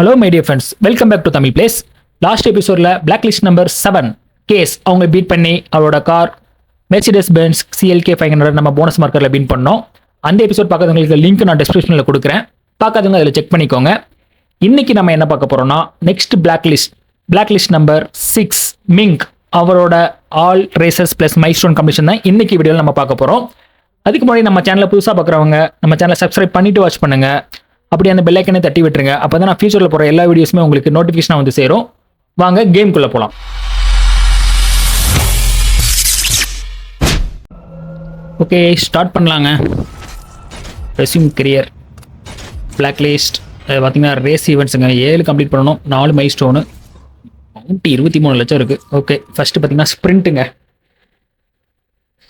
Hello my dear friends, welcome back to Tamil place. Last எபிசோடில் black list number 7 case அவங்க beat பண்ணி அவரோட car Mercedes Benz CLK 500 நம்ம bonus மார்க்கரில் beat பண்ணோம். அந்த எபிசோட் பார்க்காதவங்களுக்கு லிங்க் நான் டிஸ்கிரிப்ஷனில் கொடுக்குறேன், பார்க்காதவங்க அதில் செக் பண்ணிக்கோங்க. இன்னைக்கு நம்ம என்ன பார்க்க போறோம்னா next black list number 6 Ming அவரோட all races plus milestone completion தான் இன்னைக்கு வீடியோவில் நம்ம பார்க்க போகிறோம். அதுக்கு முன்னாடி நம்ம சேனலை புதுசாக பார்க்குறவங்க நம்ம சேனலை சப்ஸ்கிரைப் பண்ணிட்டு வாட்ச் பண்ணுங்க. அப்படி அந்த பெல் ஐக்கனை தட்டி விட்டுருங்க. அப்போ தான் நான் ஃபியூச்சரில் போகிற எல்லா வீடியோஸுமே உங்களுக்கு நோட்டிஃபிகேஷனாக வந்து சேரும். வாங்க கேம்குள்ளே போகலாம். ஓகே, ஸ்டார்ட் பண்ணலாங்க. ரெஸ்யூம் கரியர் பிளாக் லிஸ்ட் பார்த்தீங்கன்னா ரேஸ் ஈவெண்ட்ஸுங்க 7 கம்ப்ளீட் பண்ணணும், 4 மைல் ஸ்டோனு, அமௌண்ட் 23 லட்சம் இருக்குது. ஓகே, ஃபஸ்ட்டு பார்த்தீங்கன்னா ஸ்ப்ரிண்ட்டுங்க.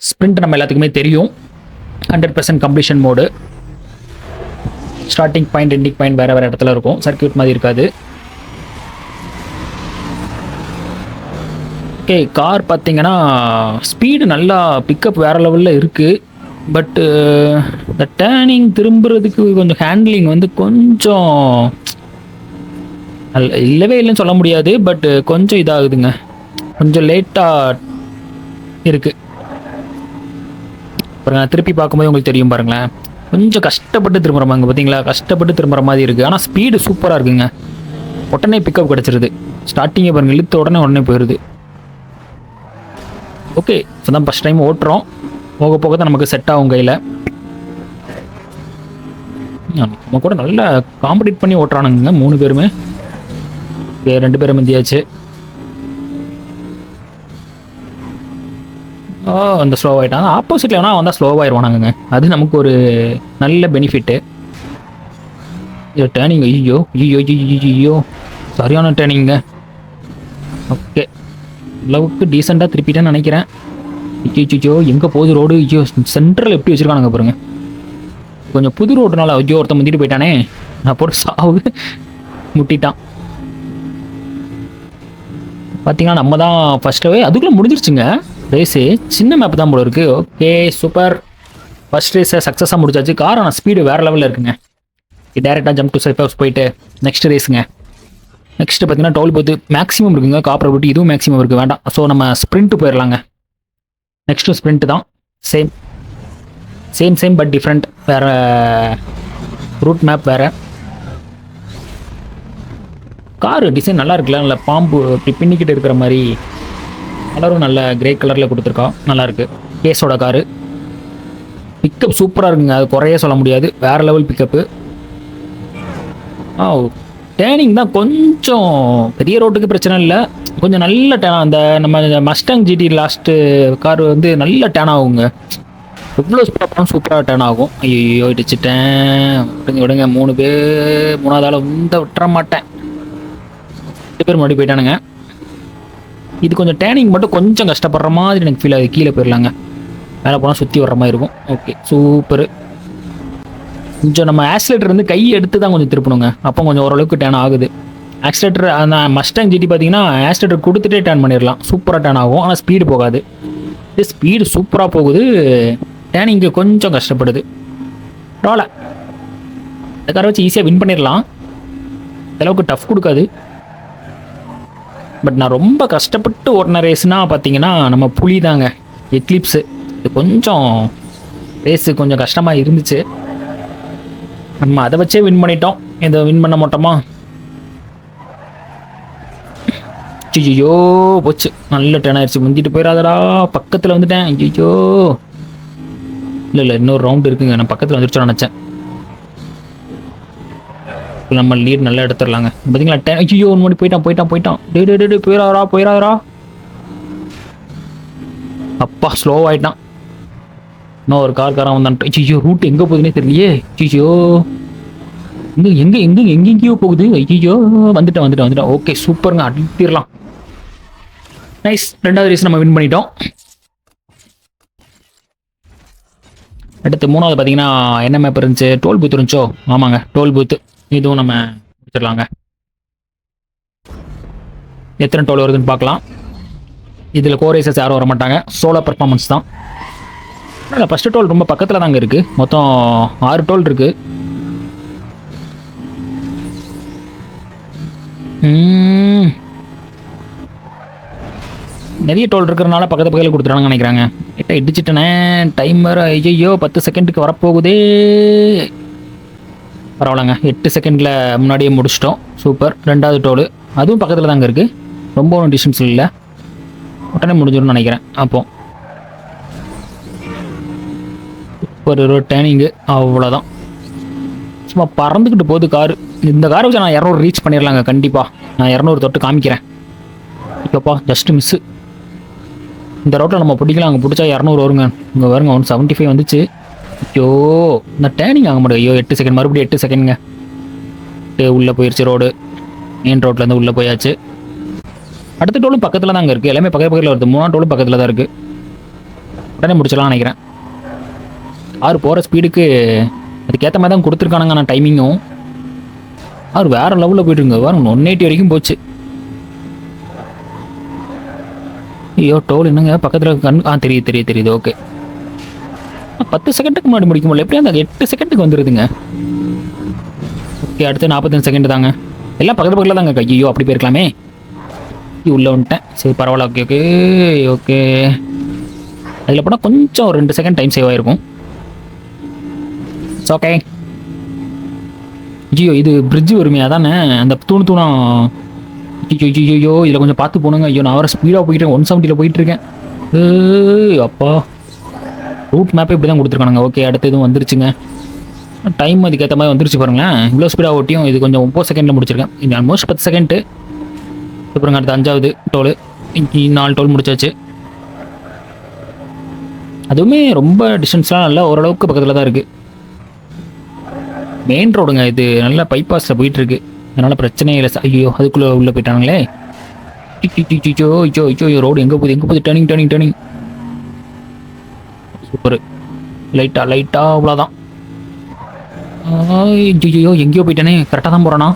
ஸ்ப்ரிண்ட் நம்ம எல்லாத்துக்குமே தெரியும், 100% completion mode. Starting point ending point வேறு வேறு இடத்துல இருக்கும், சர்க்கியூட் மாதிரி இருக்காது. ஓகே, கார் பார்த்தீங்கன்னா ஸ்பீடு நல்லா பிக்கப் வேறு லெவலில் இருக்குது. பட்டு இந்த டேர்னிங் திரும்புறதுக்கு கொஞ்சம் ஹேண்ட்லிங் வந்து கொஞ்சம் இல்லவே இல்லைன்னு சொல்ல முடியாது, பட் கொஞ்சம் இதாகுதுங்க, கொஞ்சம் லேட்டாக இருக்குது. பாருங்க, திருப்பி பார்க்கும்போது உங்களுக்கு தெரியும் பாருங்களேன், கொஞ்சம் கஷ்டப்பட்டு திரும்புகிறோமாங்க. பார்த்தீங்களா, கஷ்டப்பட்டு திரும்புகிற மாதிரி இருக்குது. ஆனால் ஸ்பீடு சூப்பராக இருக்குங்க, உடனே பிக்கப் கிடச்சிருது. ஸ்டார்டிங்கே பாருங்கள், இழுத்த உடனே போயிடுது. ஓகே, இப்போ தான் ஃபஸ்ட் டைம் ஓட்டுறோம், போக போக தான் நமக்கு செட் ஆகும் கையில். நம்ம கூட நல்லா காம்படிட் பண்ணி ஓட்டுறானுங்க 3 பேருமே. 2 பேரும் முந்தியாச்சு. அந்த ஸ்லோவாகிட்டாங்க. ஆப்போசிட்டில் வேணால் வந்தால் ஸ்லோவாகிடுவானாங்க, அது நமக்கு ஒரு நல்ல பெனிஃபிட்டு. டேர்னிங் ஐயோ சரியான டேர்னிங்க. ஓகே, அளவுக்கு டீசெண்டாக திருப்பிட்டேன்னு நினைக்கிறேன். ஐயோ எங்கே போகுது ரோடு? ஐயோ சென்ட்ரல் எப்படி வச்சுருக்கானுங்க பாருங்க. கொஞ்சம் புது ரோடுனால ஐயோ ஒருத்தன் முந்திட்டு போயிட்டானே, நான் போட்டு சாவு முட்டிட்டான். பார்த்தீங்கன்னா நம்ம தான் ஃபஸ்ட்டாகவே அதுக்குள்ளே முடிஞ்சிருச்சுங்க ரேஸு. சின்ன மேப் தான் போல இருக்குது. ஓகே சூப்பர், ஃபஸ்ட் ரேஸை சக்ஸஸாக முடிச்சாச்சு. கார் ஆனால் ஸ்பீடு வேறு லெவலில் இருக்குங்க. டேரெக்டாக ஜம்ப் டு சேஃப் ஹவுஸ் போயிட்டு நெக்ஸ்ட் ரேஸுங்க. நெக்ஸ்ட்டு பார்த்தீங்கன்னா டோல் பூத்து மேக்ஸிமம் இருக்குங்க, காப்பர் பூட்டி இதுவும் மேக்ஸிமம் இருக்குது, வேண்டாம். ஸோ நம்ம ஸ்ப்ரிண்ட்டு போயிடலாங்க. நெக்ஸ்ட்டு ஸ்ப்ரிண்ட்டு தான், சேம் பட் டிஃப்ரெண்ட், வேறு ரூட் மேப் வேறு. காரு டிசைன் நல்லா இருக்குல்ல, நல்ல பாம்பு இப்படி பின்னிக்கிட்டு இருக்கிற மாதிரி, கலரும் நல்ல கிரே கலரில் கொடுத்துருக்கா, நல்லாயிருக்கு. கேஸோட காரு பிக்கப் சூப்பராக இருக்குங்க, அது குறைய சொல்ல முடியாது, வேறு லெவல் பிக்கப்பு. டேர்னிங் தான் கொஞ்சம் பெரிய ரோட்டுக்கு பிரச்சனை இல்லை, கொஞ்சம் நல்ல டேன். அந்த நம்ம மஸ்டாங் GT லாஸ்ட்டு கார் வந்து நல்ல டேன் ஆகுங்க, எவ்வளோ சூப்பராக டேன் ஆகும். ஐயோ இடிச்சிட்டேன், விடுங்க 3 பேர், 3வது ஆள் விட்டுற மாட்டேன். 2 பேர் முன்னாடி போயிட்டானுங்க. இது கொஞ்சம் டேர்னிங் மட்டும் கொஞ்சம் கஷ்டப்படுற மாதிரி எனக்கு ஃபீல் ஆகுது. கீழே போயிடலாங்க, மேலே போனால் சுற்றி வர்ற மாதிரி இருக்கும். Okay super. கொஞ்சம் நம்ம ஆக்சிலேட்டர் வந்து கை எடுத்து தான் கொஞ்சம் திருப்பணுங்க, அப்போ கொஞ்சம் ஓரளவுக்கு டேர்ன் ஆகுது. ஆக்சிலேட்டர் அந்த மஸ்டாங் GT பார்த்தீங்கன்னா ஆக்சிலேட்டர் கொடுத்துட்டே டேர்ன் பண்ணிடலாம், சூப்பராக டேர்ன் ஆகும். ஆனால் ஸ்பீடு போகாது, இது ஸ்பீடு சூப்பராக போகுது, டேர்னிங்கு கொஞ்சம் கஷ்டப்படுது. பரவாயில்ல, இந்த காரை வச்சு ஈஸியாக வின் பண்ணிடலாம், அளவுக்கு டஃப் கொடுக்காது. பட் நான் ரொம்ப கஷ்டப்பட்டு ஓடின ரேஸ்னால் பார்த்தீங்கன்னா நம்ம புலி தாங்க, எக்லிப்ஸு. இது கொஞ்சம் ரேஸு கொஞ்சம் கஷ்டமாக இருந்துச்சு, நம்ம அதை வச்சே வின் பண்ணிட்டோம். இதை வின் பண்ண மாட்டோமா? ஐயோ போச்சு, நல்ல டேர்ன் ஆயிடுச்சு. முந்திட்டு போயிடாதடா, பக்கத்தில் வந்துட்டேன். ஐயோ இல்லை இன்னொரு ரவுண்டு இருக்குங்க, நான் பக்கத்தில் வந்துருச்சோன்னு நினச்சேன். நம்ம லீட் நல்லா எடுத்துடலாங்க. பார்த்தீங்களா, ஐயோ ஒரு மணி போயிட்டான். டே போயிடாதரா. அப்பா ஸ்லோ ஆகிட்டான். இன்னும் ஒரு காரன் வந்தான்ட்டு. ஐயோ ரூட் எங்கே போகுதுன்னே தெரியலையே. ஐயோ எங்கெங்கேயோ போகுது. ஐயோ வந்துட்டேன். ஓகே சூப்பருங்க, அடித்திடலாம். நைஸ், 2வது ரேஸ் நம்ம வின் பண்ணிட்டோம். அடுத்து 3வது பார்த்தீங்கன்னா என்ன மேப் இருந்துச்சு, டோல் பூத் இருந்துச்சோ. ஆமாங்க, டோல் பூத்து, இதுவும் நம்ம முடிச்சிடலாங்க. எத்தனை டோல் வருதுன்னு பார்க்கலாம். இதில் கோரேசஸ் யாரும் வர மாட்டாங்க, சோலோ பர்ஃபார்மன்ஸ் தான். இல்லை ஃபஸ்ட்டு டோல் ரொம்ப பக்கத்தில் தாங்க இருக்குது, மொத்தம் 6 டோல் இருக்குது. நிறைய டோல் இருக்கிறனால பக்கத்தில் கொடுத்துட்டாங்க நினைக்கிறாங்க. கிட்ட இடிச்சிட்டனே. டைமர் ஐயோ 10 செகண்டுக்கு வரப்போகுதே. பரவாயில்லங்க, 8 செகண்டில் முன்னாடியே முடிச்சிட்டோம். சூப்பர். 2வது டோல் அதுவும் பக்கத்தில் தாங்க இருக்குது, ரொம்ப ஒன்றும் டிஸ்டன்ஸ் இல்லை, உடனே முடிஞ்சிடும்னு நினைக்கிறேன். அப்போ ஒரு டேர்னிங்கு அவ்வளோதான். சும்மா பறந்துக்கிட்டு போகுது காரு. இந்த காரை வச்சு நான் 200 ரீச் பண்ணிடலாங்க கண்டிப்பாக. நான் 200 தொட்டு காமிக்கிறேன். இப்போப்பா ஜஸ்ட் மிஸ்ஸு. இந்த ரோட்டில் நம்ம பிடிக்கலாம், அங்கே பிடிச்சா 200 வருங்க. இங்கே வருங்க 175 வந்துச்சு. ஐயோ இந்த டேர்னிங் ஆக மாட்டேங்க. ஐயோ 8 செகண்ட், மறுபடியும் 8 செகண்டுங்க. உள்ளே போயிடுச்சு ரோடு. மெயின் ரோட்லேருந்து உள்ளே போயாச்சு. அடுத்த டோலும் பக்கத்தில் தாங்க இருக்குது, எல்லாமே பக்கத்தில் வருது. 3ஆம் டோலும் பக்கத்தில் தான் இருக்குது. உடனே முடிச்சலாம் நினைக்கிறேன். ஆறு போகிற ஸ்பீடுக்கு அதுக்கேற்ற மாதிரி தான் கொடுத்துருக்கானுங்க. நான் டைமிங்கும் ஆறு வேறு லெவலில் போயிட்டுருங்க. வரும் 180 வரைக்கும் போச்சு. ஐயோ டோல் என்னங்க பக்கத்தில் தெரியுது. ஓகே 10 செகண்டுக்கு முன்னாடி முடிக்க முடியல. எப்படியும் அந்த 8 செகண்டுக்கு வந்துடுதுங்க. ஓகே அடுத்து 45 செகண்ட் தாங்க. எல்லாம் பக்கத்தில் தாங்க. ஐயோ அப்படி போயிருக்கலாமே. உள்ளே வந்துட்டேன். சரி பரவாயில்ல. Okay okay okay. அதில் போனால் கொஞ்சம் 2 செகண்ட் டைம் சேவ் ஆகிருக்கும். ஓகே. ஐயோ இது பிரிட்ஜு வருமையா தானே, அந்த தூணா. ஐயோ இதில் கொஞ்சம் பார்த்து போனுங்க. ஐயோ நான் வர ஸ்பீடாக போயிட்டேன், 170 போயிட்டுருக்கேன். அப்பா ரூட் மேப்பே இப்படி தான் கொடுத்துருக்கானுங்க. ஓகே அடுத்து எதுவும் வந்துருச்சுங்க. டைம் அதுக்கேற்ற மாதிரி வந்துருச்சு பாருங்களேன். இவ்வளோ ஸ்பீடாக ஓட்டியும் இது கொஞ்சம் 9 செகண்டில் முடிச்சிருக்கேன். இது ஆல்மோஸ்ட் 10 செகண்டு. அப்புறம் அடுத்து 5வது டோல். 4 டோல் முடிச்சாச்சு. அதுவுமே ரொம்ப டிஸ்டன்ஸ்லாம் நல்லா ஓரளவுக்கு பக்கத்தில் தான் இருக்குது. மெயின் ரோடுங்க இது, நல்லா பைபாஸில் போயிட்டுருக்கு, அதனால் பிரச்சனையே இல்லை. ஐயோ அதுக்குள்ளே உள்ளே போயிட்டானுங்களே. ஐயோ ரோடு எங்கே போகுது டேர்னிங். சூப்பர். லைட்டாக அவ்வளோதான். ஐயோ எங்கேயோ போயிட்டேனே. கரெக்டாக தான் போகிறேண்ணா.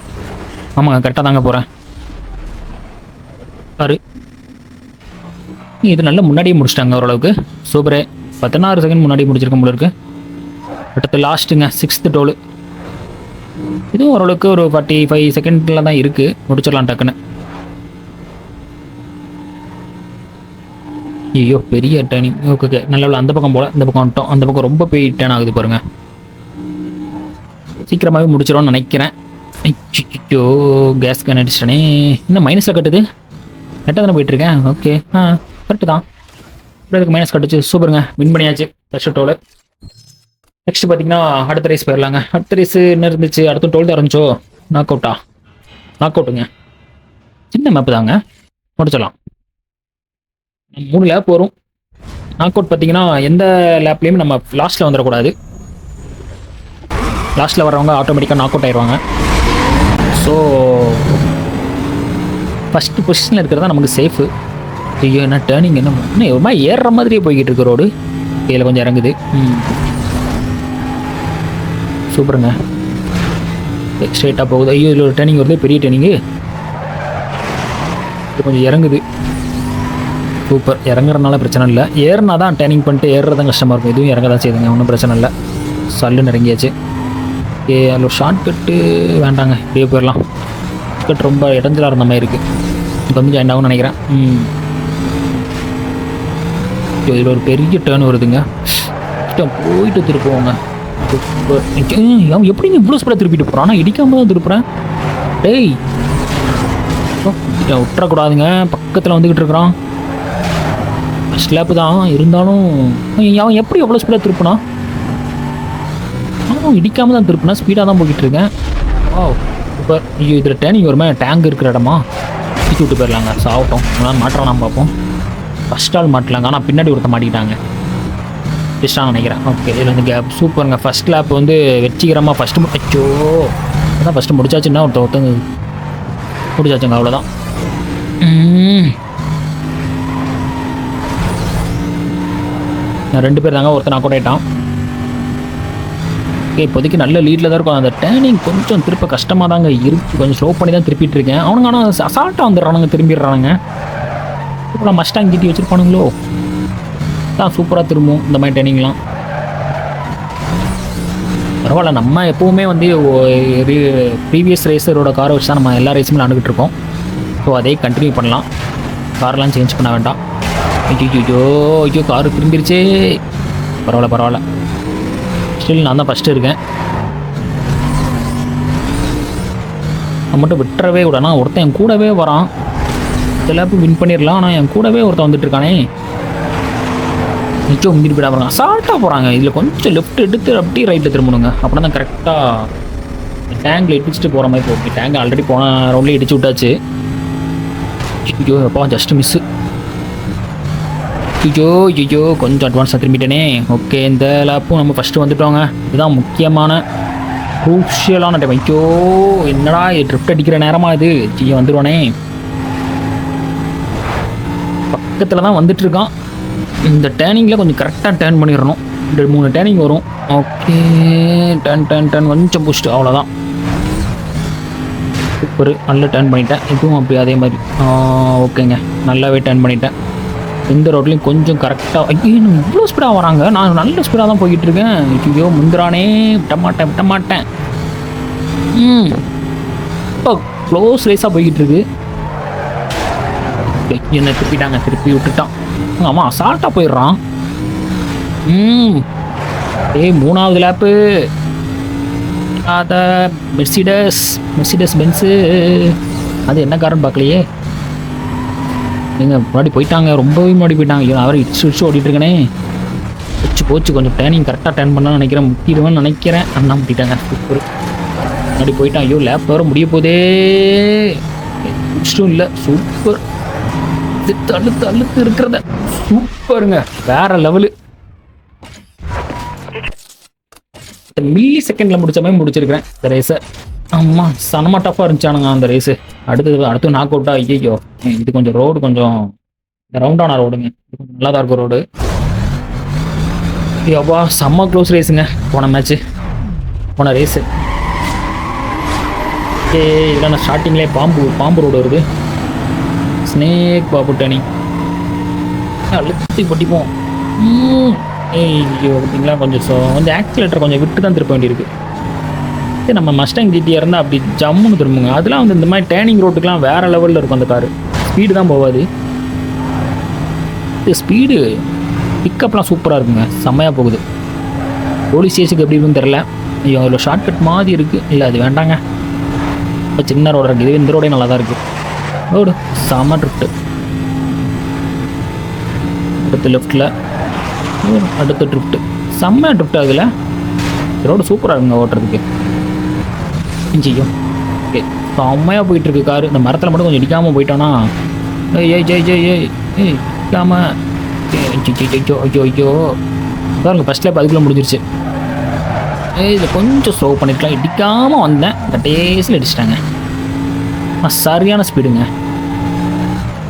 ஆமாங்க கரெக்டாக தாங்க போகிறேன். பாரு இது நல்லா முன்னாடியே முடிச்சிட்டாங்க ஓரளவுக்கு. சூப்பரே. 16 செகண்ட் முன்னாடியே முடிச்சிருக்க போல இருக்கு. அடுத்து லாஸ்ட்டுங்க 6th டோலு. இதுவும் ஓரளவுக்கு ஒரு 45 செகண்டில் தான் இருக்குது, முடிச்சிடலாம் டக்குன்னு. ஐயோ பெரிய டேர்னிங். ஓகே நல்ல அந்த பக்கம் போல், இந்த பக்கம் வந்துட்டோம். அந்த பக்கம் ரொம்ப போய் டேர்ன் ஆகுது பாருங்க. சீக்கிரமாகவே முடிச்சிடும்னு நினைக்கிறேன். ஐயோ கேஸ் கேன் அடிச்சிட்டனே. இன்னும் மைனஸில் கட்டுது. கரெக்டாக தானே போயிட்டுருக்கேன். ஓகே கரெக்டு தான். இதுக்கு மைனஸ் கட்டுச்சு. சூப்பருங்க, வின் பண்ணியாச்சு ஃபர்ஸ்ட் டோல். நெக்ஸ்ட் பார்த்தீங்கன்னா அடுத்த ரேஸ் போயிடலாங்க. அடுத்த ரேஸ் என்ன இருந்துச்சு? அடுத்த டோல் தான் இருந்துச்சோ. நாக் அவுட்டுங்க. சின்ன மேப்பு தாங்க, முடிச்சிடலாம். 3 லேப் வரும். நாக் அவுட் பார்த்தீங்கன்னா எந்த லேப்லேயுமே நம்ம லாஸ்ட்டில் வந்துடக்கூடாது. லாஸ்ட்டில் வர்றவங்க ஆட்டோமேட்டிக்காக நாக் அவுட் ஆயிடுவாங்க. ஸோ ஃபஸ்ட்டு பொசிஷனில் இருக்கிறதா நமக்கு சேஃபு. ஐயோ என்ன டேர்னிங், என்ன ஒரு மாதிரி ஏறுற மாதிரியே போய்கிட்டு இருக்கு ரோடு. இதில் கொஞ்சம் இறங்குது. சூப்பருங்க. ஸ்ட்ரெயிட்டாக போகுது. ஐயோ இதில் ஒரு டேர்னிங் வருது, பெரிய டேர்னிங்கு. இது கொஞ்சம் இறங்குது. சூப்பர். இறங்குறதுனால பிரச்சனை இல்லை. ஏறினா தான் டேர்னிங் பண்ணிட்டு ஏறுறது தான் கஷ்டமாக இருக்கும். இதுவும் இறங்க தான் செய்யுதுங்க, ஒன்றும் பிரச்சனை இல்லை. சல்லுன்னு இறங்கியாச்சு. அதில் ஒரு ஷார்ட் கட்டு வேண்டாங்க, இப்படியே போயிடலாம். கட் ரொம்ப இடைஞ்சலாக இருந்த மாதிரி இருக்குது. இப்போ வந்து ஜாயின் ஆகும்னு நினைக்கிறேன். இதில் ஒரு பெரிய டேர்ன் வருதுங்க. போயிட்டு திருப்புவோங்க. அவன் எப்படிங்க இவ்வளோ ஸ்பீடாக திருப்பிட்டு போகிறான்? ஆனால் இடிக்காம தான் திருப்புறேன். டேய் விட்டுறக்கூடாதுங்க, பக்கத்தில் வந்துக்கிட்டு இருக்கிறான். ஸ்லாப்பு தான் இருந்தாலும் அவன் எப்படி எவ்வளோ ஸ்பீடாக திருப்பினா? அவன் இடிக்காமல் தான் திருப்பினா, ஸ்பீடாக தான் போய்கிட்டு இருக்கேன். இப்போ ஐயோ இதில் டேர்னிங் வருமா? டேங்க் இருக்கிற இடமா சுற்றி விட்டு போயிடலாங்க. சாப்பிட்டோம். அதனால் மாட்டுறான் பார்ப்போம். ஃபஸ்ட் ஆள் மாட்டலாங்க, ஆனால் பின்னாடி ஒருத்த மாட்டிக்கிட்டாங்க. பெஸ்ட்டாக நினைக்கிறேன். ஓகே இதில் வந்து கேப் சூப்பருங்க. ஃபஸ்ட் லேப் வந்து வெற்றிகரமாக ஃபஸ்ட்டு முடிச்சோ. அதான் ஃபஸ்ட்டு முடிச்சாச்சுன்னா ஒருத்தங்க முடிச்சாச்சுங்க, அவ்வளோதான். ரெண்டு பேர் தாங்க, ஒருத்தர் நாக் அவுட் ஆகிட்டான். ஓகே இப்போதைக்கு நல்ல லீடில் தான் இருக்கும். அந்த டேர்னிங் கொஞ்சம் திருப்ப கஷ்டமாக தாங்க இருக்குது, கொஞ்சம் ஸ்லோ பண்ணி தான் திருப்பிட்டு இருக்கேன். அவனுங்க ஆனால் அசால்ட்டாக வந்துடுறானுங்க, திரும்பிடுறானுங்க. இப்போ நான் மஸ்டாங் ஜிடி வச்சுருப்பானுங்களோ தான் சூப்பராக திரும்பும் இந்த மாதிரி டேர்னிங்லாம். பரவாயில்ல, நம்ம எப்போவுமே வந்து ப்ரீவியஸ் ரேஸரோட காரை வச்சு தான் நம்ம எல்லா ரேஸுமே விளாண்டுக்கிட்டு இருக்கோம். ஸோ அதே கண்டினியூ பண்ணலாம், கார்லாம் சேஞ்ச் பண்ண வேண்டாம். ஐயோ ஐயோ காரு திரும்பிடுச்சே. பரவாயில்ல பரவாயில்ல, ஸ்டில் நான் தான் ஃபஸ்ட்டு இருக்கேன். நான் மட்டும் விட்டுறவே விடனா, ஒருத்தன் என் கூடவே வரான். எல்லாருக்கும் வின் பண்ணிடலாம், ஆனால் என் கூடவே ஒருத்தன் வந்துட்டு இருக்கானே. நிச்சயம் முந்திட்டு போயிடா போகிறாங்க, சால்ட்டாக போகிறாங்க. இதில் கொஞ்சம் லெஃப்ட் எடுத்து அப்படியே ரைட்டில் திரும்பணுங்க, அப்படின்னா தான் கரெக்டாக டேங்கில் இடிச்சுட்டு போகிற மாதிரி போகும். டேங்க் ஆல்ரெடி போன ரவுண்ட்லேயே இடிச்சு விட்டாச்சு. ஐயோ அப்பா ஜஸ்ட் மிஸ்ஸு. ஐயோ ஐயோ கொஞ்சம் அட்வான்ஸாக திரும்பிட்டேனே. ஓகே, இந்த லேப்பும் நம்ம ஃபஸ்ட்டு வந்துட்டோங்க. இதுதான் முக்கியமான குரூஷியலான டைம். ஐயோ என்னடா ட்ரிஃப்ட் அடிக்கிற நேரமாக இது. ஐயோ வந்துடுவானே, பக்கத்தில் தான் வந்துட்டுருக்கான். இந்த டேர்னிங்கில் கொஞ்சம் கரெக்டாக டேர்ன் பண்ணிடணும். 2-3 டேர்னிங் வரும். ஓகே, டர்ன் கொஞ்சம் புஷ்டு, அவ்வளோதான். சூப்பர், நல்ல டர்ன் பண்ணிட்டேன். இதுவும் அப்படி அதே மாதிரி. ஓகேங்க, நல்லாவே டர்ன் பண்ணிட்டேன். இந்த ரோட்லேயும் கொஞ்சம் கரெக்டாக. ஐயோ இவ்வளோ ஸ்பீடாக வராங்க, நான் நல்ல ஸ்பீடாக தான் போய்கிட்டு இருக்கேன். ஐயோ முந்திரானே, விட்ட மாட்டேன். இப்போ க்ளோஸ் ரேஸாக போய்கிட்டு இருக்கு. என்னை திருப்பி விட்டுட்டான். ஆமாம், அசால்ட்டாக போயிடுறான். மூணாவது லேப்பு அதை மெர்சிடஸ் பென்ஸு. அது என்ன காரணம் பார்க்கலையே. நீங்கள் முன்னாடி போயிட்டாங்க, ரொம்பவே முன்னாடி போயிட்டாங்க. ஐயோ அவரை இடிச்சு ஓடிட்டு இருக்கனே. போச்சு கொஞ்சம் டேர்னிங் கரெக்டாக டேர்ன் பண்ணான்னு நினைக்கிறேன், முக்கிடுவேன்னு நினைக்கிறேன். அண்ணா முட்டிட்டாங்க. சூப்பர், முன்னாடி போயிட்டான். ஐயோ லேப் வேறு முடிய போதே. முடிச்சிட்டும் இல்லை. சூப்பர், அழுத்து இருக்கிறத சூப்பருங்க, வேற லெவலு. மில்லி செகண்ட்ல முடிச்ச மாதிரி முடிச்சிருக்கிறேன் இந்த ரேஸை. ஆமாம், சனமா டஃபாக இருந்துச்சானுங்க அந்த ரேஸு. அடுத்து நாக் அவுட்டா. ஐயோ இது கொஞ்சம் ரோடு கொஞ்சம் ரவுண்டான ரோடுங்க, இது கொஞ்சம் நல்லா தான் இருக்கும் ரோடு. ஐயோப்பா செம்ம க்ளோஸ் ரேஸுங்க போன ரேஸு. இதில் நான் ஸ்டார்டிங்லேயே பாம்பு ரோடு வருது. ஸ்னேக் பாபு டர்னிங் அழுத்தி பட்டிப்போம். ஐயோ பார்த்தீங்களா, கொஞ்சம் ஆக்சிலேட்டர் கொஞ்சம் விட்டு தான் திருப்ப வேண்டியிருக்கு. நம்ம மஸ்டாங் ஜிடியாக இருந்தால் அப்படி ஜம்முன்னு திரும்புங்க. அதெல்லாம் வந்து இந்த மாதிரி டேர்னிங் ரோட்டுக்கெலாம் வேறு லெவலில் இருக்கும் அந்த காரு. ஸ்பீடு தான் போகாது, ஸ்பீடு பிக்கப்லாம் சூப்பராக இருக்குங்க, செம்மையாக போகுது. போலீஸ் ஸ்டேஷனுக்கு எப்படி இருக்குன்னு தெரில. ஐயோ அதில் ஷார்ட்கட் மாதிரி இருக்குது. இல்லை அது வேண்டாங்க, இப்போ சின்ன ரோடு இருக்குது. இந்த ரோடே நல்லா தான் இருக்குது. ரோடு செம்ம ட்ரிஃப்ட்டு. அடுத்து லெஃப்டில் அடுத்த ட்ரிஃப்ட்டு, செம்ம ட்ரிஃப்ட் ஆகுதுல. ரோடு சூப்பராக இருக்குங்க ஓட்டுறதுக்கு. செய்யும் ஓகே, செம்மையாக போயிட்டுருக்கு காரு. இந்த மரத்தில் மட்டும் கொஞ்சம் இடிக்காமல் போயிட்டோன்னா. இடிக்காமல் ஐயோ பாருங்க, ஃபஸ்ட் லேப் அதுக்குள்ளே முடிஞ்சிருச்சு. இதில் கொஞ்சம் ஸ்லோ பண்ணிருக்கலாம், இடிக்காமல் வந்தேன். இந்த டேஸில் இடிச்சிட்டாங்க. சரியான ஸ்பீடுங்க.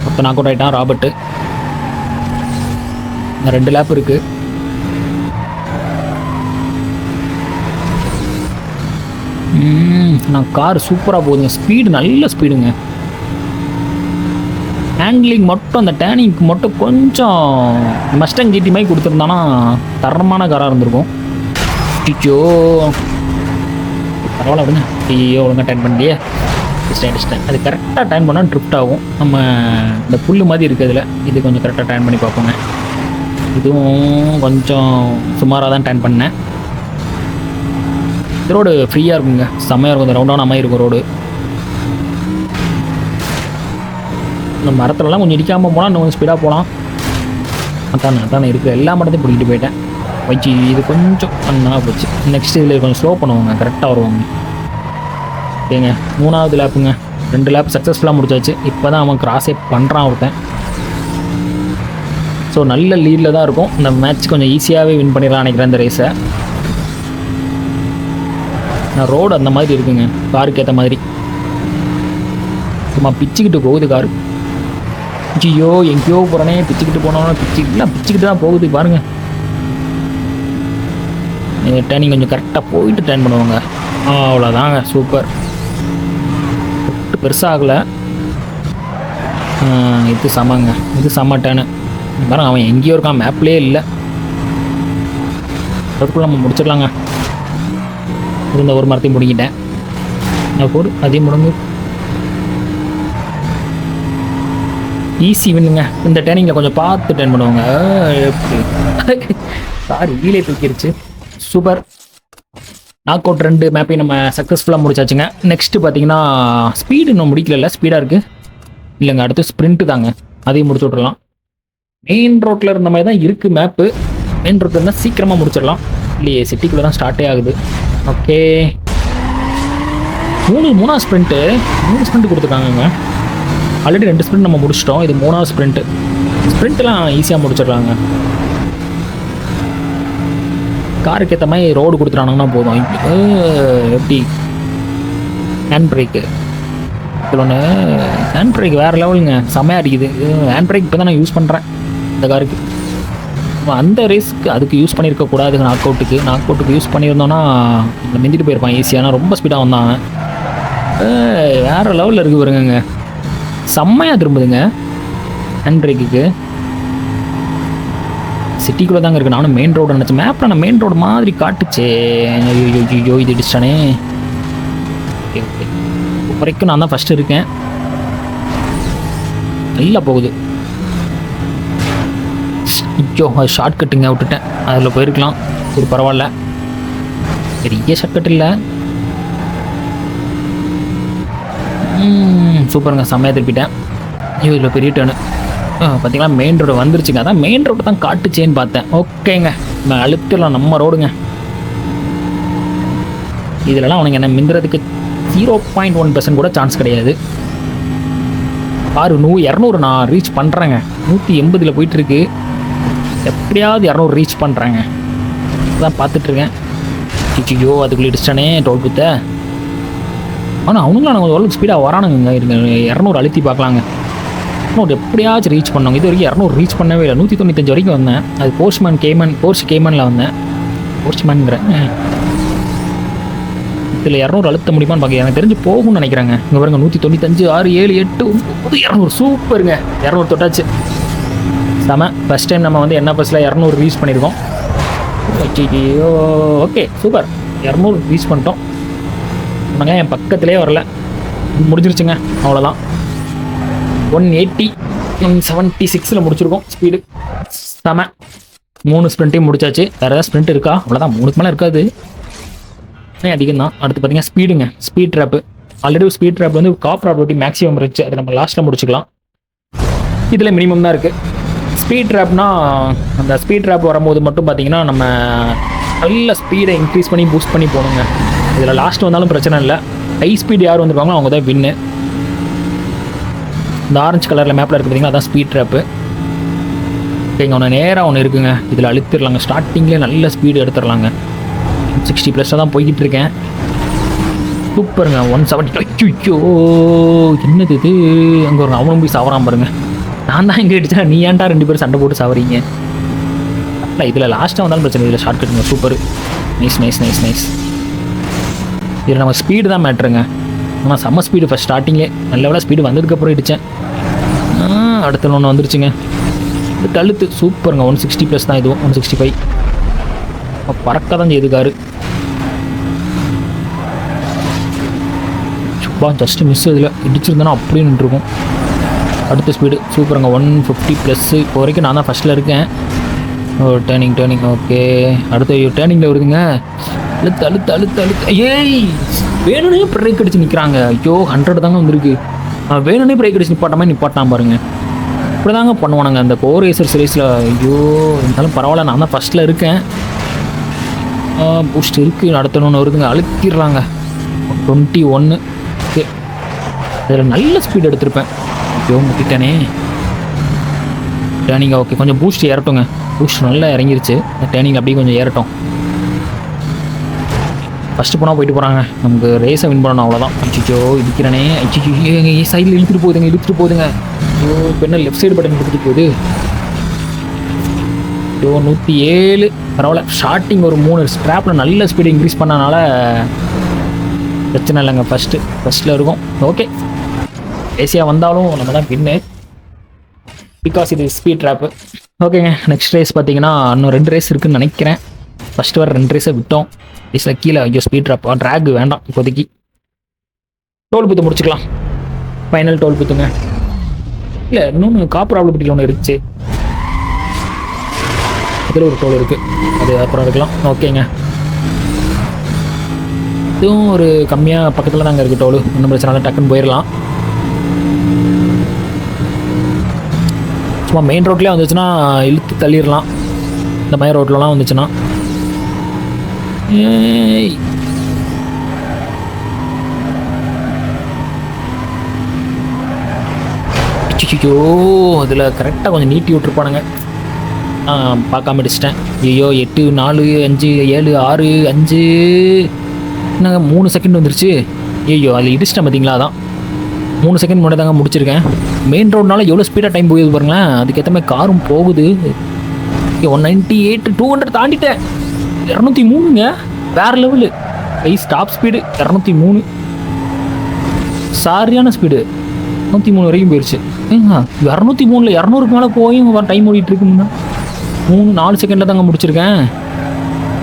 இப்போ நாக் அவுட் ஆகிட்டான் ராபர்ட்டு. 2 லேப் இருக்குது. நான் கார் சூப்பராக போகுதுங்க, ஸ்பீடு நல்ல ஸ்பீடுங்க. ஹேண்ட்லிங் மட்டும் அந்த டேர்னிங்க்கு மட்டும் கொஞ்சம் மஸ்டாங் ஜிடி மாதிரி கொடுத்துருந்தானா தரமான காராக இருந்திருக்கும். ஐயோ பரவாயில்ல விடுங்க. ஐயோ ஒழுங்காக டேர்ன் பண்ணலையே. டிஸ்டேன் அது கரெக்டாக டேர்ன் பண்ணால் ட்ரிஃப்ட் ஆகும். நம்ம இந்த புல் மாதிரி இருக்கிறதுல இது கொஞ்சம் கரெக்டாக டேர்ன் பண்ணி பார்ப்போங்க. இதுவும் கொஞ்சம் சுமாராக தான் டேர்ன் பண்ணேன். இந்த ரோடு ஃப்ரீயாக இருக்குங்க, செம்மையாக இருக்கும். இந்த ரவுண்டான மாதிரி இருக்கும் ரோடு. இந்த மரத்துலலாம் கொஞ்சம் இடிக்காமல் போனால் இன்னும் கொஞ்சம் ஸ்பீடாக போகலாம். அதானே இருக்குது. எல்லா மரத்தையும் பிடிக்கிட்டு போயிட்டேன். வச்சு இது கொஞ்சம் பண்ணால் போச்சு. நெக்ஸ்ட் இதில் கொஞ்சம் ஸ்லோ பண்ணுவாங்க, கரெக்டாக வருவாங்க. ஓகேங்க, 3வது லேப்புங்க. 2 லேப் சக்ஸஸ்ஃபுல்லாக முடிச்சாச்சு. இப்போ தான் அவன் கிராஸே பண்ணுறான் ஒருத்தன். ஸோ நல்ல லீடில் தான் இருக்கும். இந்த மேட்ச் கொஞ்சம் ஈஸியாகவே வின் பண்ணிடலாம் நினைக்கிறேன் இந்த ரேஸை. நான் ரோடு அந்த மாதிரி இருக்குங்க, காருக்கு ஏற்ற மாதிரி. சும்மா பிச்சுக்கிட்டு போகுது காரு. ஐயோ எங்கேயோ போகிறனே, பிச்சுக்கிட்டு போனோன்னா பிச்சுக்கிட்டு தான் போகுது பாருங்கள். டேர்னிங் கொஞ்சம் கரெக்டாக போயிட்டு டேர்ன் பண்ணுவாங்க. அவ்வளோதாங்க, சூப்பர். பெருசாகலை. இது செம்மங்க, இது செம்ம டேர்னு பாருங்க. அவன் எங்கேயோ இருக்கான், மேப்லேயே இல்லை. அதுக்குள்ளே நம்ம முடிச்சிடலாங்க. இருந்த ஒரு மரத்தையும் முடிக்கிட்டேன். நான் போடு அதையும் முடங்கு. ஈஸி வின்னுங்க. இந்த டேர்னிங்கில் கொஞ்சம் பார்த்து டேர்ன் பண்ணுவாங்க. சாரி வீலே தூக்கிடுச்சு. சூப்பர். நாக் அவுட் 2 மேப்பையும் நம்ம சக்ஸஸ்ஃபுல்லாக முடிச்சாச்சுங்க. நெக்ஸ்ட்டு பார்த்தீங்கன்னா ஸ்பீடு இன்னும் முடிக்கல. ஸ்பீடாக இருக்குது இல்லைங்க. அடுத்து ஸ்ப்ரிண்ட்டு தாங்க, அதையும் முடிச்சு விட்றலாம். மெயின் ரோட்டில் இருந்த மாதிரி தான் இருக்குது மேப்பு. மெயின் ரோட்டில் இருந்தால் சீக்கிரமாக முடிச்சிடலாம். இல்லையே சிட்டிக்குள்ளே தான் ஸ்டார்ட்டே ஆகுது. ஓகே, மூணாவது ஸ்ப்ரிண்ட்டு 3 ஸ்ப்ரிண்ட் கொடுத்துருக்காங்கங்க. ஆல்ரெடி 2 ஸ்ப்ரிண்ட் நம்ம முடிச்சிட்டோம். இது 3வது ஸ்ப்ரிண்ட்டு. ஸ்ப்ரிண்ட்லாம் ஈஸியாக முடிச்சிடுறாங்க. காருக்கு ஏற்ற மாதிரி ரோடு கொடுத்துட்டானுங்கன்னா போதும். எப்படி ஹேண்ட் பிரேக்கு ஒன்று, ஹேண்ட் பிரேக் வேறு லெவலுங்க, செம்மையாக அடிக்குது. ஹேண்ட் பிரேக் இப்போ தான் நான் யூஸ் பண்ணுறேன் இந்த காருக்கு. அந்த ரேஸ்க்கு அதுக்கு யூஸ் பண்ணியிருக்கக்கூடாது. நாக் அவுட்டுக்கு யூஸ் பண்ணியிருந்தோன்னா மிந்திட்டு போயிருப்பான் ஈஸியாக. ரொம்ப ஸ்பீடாக வந்தான். வேறு லெவலில் இருக்குது பாருங்க, செம்மையாக திரும்புதுங்க ஹேண்ட் பிரேக்குக்கு. சிட்டிக்குள்ளே தாங்க இருக்குது. நானும் மெயின் ரோடு நினச்சேன். மேப்பில் நான் மெயின் ரோடு மாதிரி காட்டுச்சே. ஐயோ இது இடிச்சிட்டானே. ஓகே ஓகே, வரைக்கும் நான் தான் ஃபஸ்ட்டு இருக்கேன். நல்லா போகுது. ஐயோ அது ஷார்ட் கட்டுங்க, விட்டுட்டேன். அதில் போயிருக்கலாம். சரி பரவாயில்ல, பெரிய ஷார்ட் கட் இல்லை. சூப்பருங்க, செம்மையாக திருப்பிட்டேன். ஐயோ இதில் பெரிய டேர்னு. பார்த்தீங்களா மெயின் ரோடு வந்துருச்சுங்க. அதான் மெயின் ரோடு தான் காட்டுச்சேன்னு பார்த்தேன். ஓகேங்க, நான் அழுத்திடலாம் நம்ம ரோடுங்க. இதிலலாம் அவனுங்க என்ன மிந்துறதுக்கு 0.1% கூட சான்ஸ் கிடையாது. பாரு 200 நான் ரீச் பண்ணுறேங்க. 180 போயிட்டுருக்கு. எப்படியாவது 200 ரீச் பண்ணுறேங்க. அதான் பார்த்துட்ருக்கேன். ஐயோ அதுக்குள்ளே இடிச்சிட்டானே டோல் புத்த. ஆனால் அவனுங்களும் நாங்கள் எவ்வளோ ஸ்பீடாக வரானுங்க. இருங்க 200 அழுத்தி பார்க்கலாங்க. 200 எப்படியாச்சும் ரீச் பண்ணோங்க. இது வரைக்கும் 200 ரீச் பண்ணவே இல்லை. 195 வரைக்கும் வந்தேன். அது போர்ஷ் கேமனில் வந்தேன். போர்ஷ்மேனுங்கிறேன். இதில் 200 அழுத்த முடியுமான்னு பார்க்க எனக்கு தெரிஞ்சு போகும்னு நினைக்கிறாங்க. இங்கே பாருங்க 195, 6, 7, 8, 9, 200. சூப்பருங்க, 200 தொட்டாச்சு. செம. ஃபஸ்ட் டைம் நம்ம வந்து NFSல 200 ரீச் பண்ணியிருக்கோம். ஓகே சூப்பர், 200 ரீச் பண்ணிட்டோம். நாங்கள் என் பக்கத்துலேயே வரல, முடிஞ்சிருச்சுங்க. அவ்வளோதான். 180, 176 முடிச்சிருக்கோம் ஸ்பீடு. செம. 3 ஸ்ப்ரிண்ட்டையும் முடிச்சாச்சு. வேறு ஏதாவது ஸ்ப்ரிண்ட் இருக்கா? அவ்வளோதான், 3க்கு மேலே இருக்காது, அதிகம் தான். அடுத்து பார்த்தீங்கன்னா ஸ்பீடுங்க. Speed drop. Already speed drop வந்து காப் ப்ராபர்ட்டி மேக்ஸிமம் இருந்துச்சு. அதை நம்ம லாஸ்ட்டில் முடிச்சுக்கலாம். இதில் மினிமம் தான் இருக்குது. ஸ்பீட் ட்ராப்னா அந்த ஸ்பீட் ட்ராப் வரும்போது மட்டும் பார்த்தீங்கன்னா நம்ம நல்ல ஸ்பீடை இன்க்ரீஸ் பண்ணி பூஸ்ட் பண்ணி போகணுங்க. இதில் லாஸ்ட் வந்தாலும் பிரச்சனை இல்லை. ஹை ஸ்பீட் யார் வந்துருக்காங்களோ அவங்க தான் வின்னு. இந்த ஆரஞ்சு கலரில் மேப்பில் இருக்குது பார்த்தீங்கன்னா அதான் ஸ்பீட் ட்ராப்பு. ஓகேங்க, ஒன்று நேராக ஒன்று இருக்குங்க. இதில் அழுத்திடலாங்க. ஸ்டார்டிங்லேயே நல்ல ஸ்பீடு எடுத்துடலாங்க. 60+ தான் போய்கிட்டு இருக்கேன். சூப்பருங்க. 170. ஐயோ என்னது இது? அங்கே ஒரு அவனும் போய் சாவறான் பாருங்க. நான் தான் இங்கே அடிச்சேன், நீ ஏன்டா 2 பேரும் சண்டை போட்டு சாவறீங்க? இல்லை இதில் லாஸ்ட்டாக வந்தாலும் பிரச்சனை. இதில் ஷார்ட் கட்டுங்க. Super, nice nice nice nice. இதில் நம்ம ஸ்பீடு தான் மேட்ருங்க. ஆனால் செம்ம ஸ்பீடு ஃபஸ்ட் ஸ்டார்டிங்லேயே. நல்ல வேலை ஸ்பீடு வந்ததுக்கப்புறம் இடித்தேன். அடுத்த ஒன்று வந்துருச்சுங்க. அழுத்து. சூப்பருங்க. 160+ தான் இதுவும். 165 பறக்க தான் செய்யுது காரு. Subba just miss. இதில் இடிச்சிருந்தோன்னா அப்படியே நின்றுருக்கும். அடுத்த ஸ்பீடு சூப்பருங்க. 150+. இப்போ வரைக்கும் நான் தான் ஃபஸ்ட்டில் இருக்கேன். டேர்னிங். ஓகே, அடுத்த டேர்னிங்கில் வருதுங்க. அழுத்து. ஏய் வேணும்னே பிரேக் அடிச்சு நிற்கிறாங்க. ஐயோ 100 தாங்க வந்திருக்கு. வேணும்னே பிரேக் அடிச்சு நிப்பாட்டான் பாருங்க. இப்படி தாங்க பண்ணுவானுங்க அந்த கோ ரேசர் சீரீஸில். ஐயோ இருந்தாலும் பரவாயில்ல, நான் தான் ஃபஸ்ட்டில் இருக்கேன். பூஸ்ட் இருக்குது. அடுத்த ஒன்று வருதுங்க. அழுத்திடுறாங்க. 21. ஓகே, அதில் நல்ல ஸ்பீடு எடுத்திருப்பேன். ஐயோ முட்டிட்டேனே. டேர்னிங் ஓகே, கொஞ்சம் பூஸ்ட் ஏறட்டுங்க. பூஸ்ட் நல்லா இறங்கிருச்சு. டேர்னிங் அப்படியே கொஞ்சம் ஏறட்டும். ஃபஸ்ட்டு போனால் போயிட்டு போகிறாங்க. நமக்கு ரேஸை வின் பண்ணணும், அவ்வளோதான். அச்சிச்சோ இடிக்கிறனே. அச்சிச்சோ சைடில் இழுத்துட்டு போகுதுங்க. ஐயோ இப்போ என்ன லெஃப்ட் சைடு பட்டன் கொடுத்துட்டு போகுது. ஐயோ 107. பரவாயில்ல, ஸ்டார்டிங் ஒரு 3 ஸ்ட்ராப்பில் நல்ல ஸ்பீடு இன்க்ரீஸ் பண்ணனால பிரச்சனை இல்லைங்க. ஃபஸ்ட்டில் இருக்கும். ஓகே, ஏசியாக வந்தாலும் நம்ம தான் வின்னு, பிகாஸ் இது ஸ்பீட் ட்ராப்பு. ஓகேங்க, நெக்ஸ்ட் ரேஸ் பார்த்தீங்கன்னா இன்னும் 2 ரேஸ் இருக்குதுன்னு நினைக்கிறேன். ஃபஸ்ட்டு வர 2 ரேஸை விட்டோம். ப்ளீஸில் கீழே ஐயோ ஸ்பீட் ட்ராப் ட்ராக் வேண்டாம் இப்போதைக்கு. டோல் பூத்து முடிச்சுக்கலாம். ஃபைனல் டோல் பூத்துங்க. இல்லை இன்னொன்று காப்பர் ப்ராப்ளம் ஒன்று இருந்துச்சு, இதில் ஒரு டோல் இருக்குது, அது அப்புறம் இருக்கலாம். ஓகேங்க, இதுவும் ஒரு கம்மியாக பக்கத்தில் தாங்க இருக்குது டோலு, ஒன்றும் பிரச்சனை இல்லை, டக்குன்னு போயிடலாம். சும்மா மெயின் ரோட்லேயே வந்துச்சுன்னா இழுத்து தள்ளிடலாம், இந்த மாதிரி ரோட்லலாம் வந்துச்சுன்னா. ஐயோ அதில் கரெக்டாக கொஞ்சம் நீட்டி விட்டுருப்பானுங்க, பார்க்காம அடிச்சிட்டேன். ஐயோ 8 4 5 7 6 5 என்னங்க 3 செகண்ட் வந்துருச்சு. ஐயோ அதில் இடிச்சிட்டேன் பார்த்தீங்களா, அதான் 3 செகண்ட் முன்னாடி தாங்க முடிச்சிருக்கேன். மெயின் ரோட்னால எவ்வளோ ஸ்பீடாக டைம் போகுது பாருங்களேன், அதுக்கேற்ற மாதிரி காரும் போகுது. 198 200 தாண்டிட்டேன். 203ங்க, வேறு லெவலு. ஸ்டாப் ஸ்பீடு 203, சரியான ஸ்பீடு. 203 வரைக்கும் போயிடுச்சு. 203ல் 200க்கு மேலே போயும் டைம் ஓடிட்டு இருக்குங்க. 3-4 செகண்டில் தாங்க முடிச்சிருக்கேன்.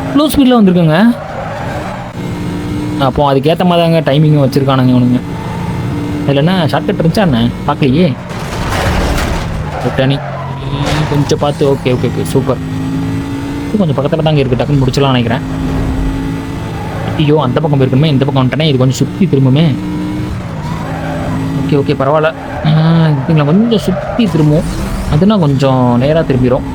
இவ்வளோ ஸ்பீடில் வந்திருக்கேங்க. அப்போ அதுக்கேற்ற மாதிரி தாங்க டைமிங்கும் வச்சுருக்கானுங்க இவனுங்க. அதில் என்ன ஷார்ட்கட் இருந்துச்சா என்ன பார்க்கலையே. டனி கொஞ்சம் பார்த்து. Okay okay okay super. இது கொஞ்சம் பக்கத்தில் தாங்க இருக்குது, டக்குன்னு முடிச்சலாம் நினைக்கிறேன். ஐயோ அந்த பக்கம் போயிருக்கணுமே, இந்த பக்கம் வந்துட்டேனே, இது கொஞ்சம் சுற்றி திரும்புமே. ஓகே ஓகே பரவாயில்ல, இதுங்களை கொஞ்சம் சுற்றி திரும்பும், அதுனா கொஞ்சம் நேராக திரும்பிடும்.